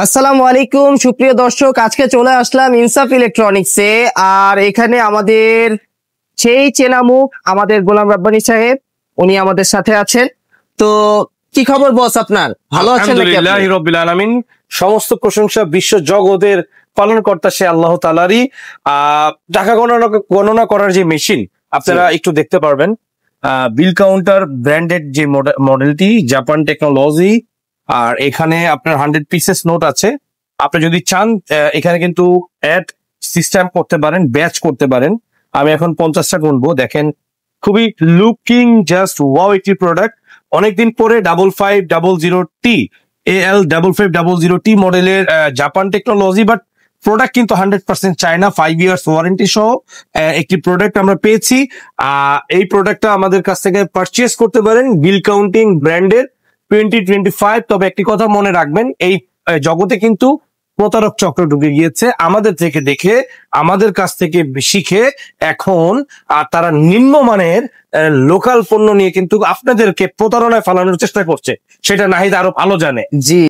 আসসালামু আলাইকুম সুপ্রিয় দর্শক, আজকে চলে আসলাম ইনসাফ ইলেকট্রনিক্সে। আর এখানে আমাদের সেই চেনা মুখ আমাদের গোলাম রাব্বানী সাহেব, উনি আমাদের সাথে আছেন। তো কি খবর বস, আপনার ভালো আছেন নাকি? আলহামদুলিল্লাহ রাব্বিল আলামিন, সমস্ত প্রশংসা বিশ্ব জগতের পালনকর্তা সে আল্লাহ তাআলারই। টাকা গণনা করার যে মেশিন আপনারা একটু দেখতে পারবেন, বিল কাউন্টার ব্র্যান্ডেড যে মডেলটি, জাপান টেকনোলজি। আর এখানে আপনার 100 পিসেস নোট আছে। আপনি যদি চান এখানে কিন্তু অ্যাড সিস্টেম করতে পারেন, ব্যাচ করতে পারেন। আমি এখন 50টা গুনবো, দেখেন খুবই লুকিং জাস্ট ওয়াও একটি প্রোডাক্ট। অনেকদিন পরে 5500T AL 5500T মডেলের জাপান টেকনোলজি, বাট প্রোডাক্ট কিন্তু 100% চায়না, 5 ইয়ার্স ওয়ারেন্টি সহ একটি প্রোডাক্ট আমরা পেয়েছি। এই প্রোডাক্টটা আমাদের কাছ থেকে পারচেস করতে পারেন বিল কাউন্টিং ব্র্যান্ডের 2025। তবে একটি কথা মনে রাখবেন, এই জগতে কিন্তু প্রতারক চক্র ঢুকে গিয়েছে। আমাদের থেকে দেখে, আমাদের কাছ থেকে শিখে এখন তারা নিম্নমানের লোকাল পণ্য নিয়ে কিন্তু আপনাদেরকে প্রতারণায় ফালানোর চেষ্টা করছে। সেটা নাহিদ আরো ভালো জানে। জি।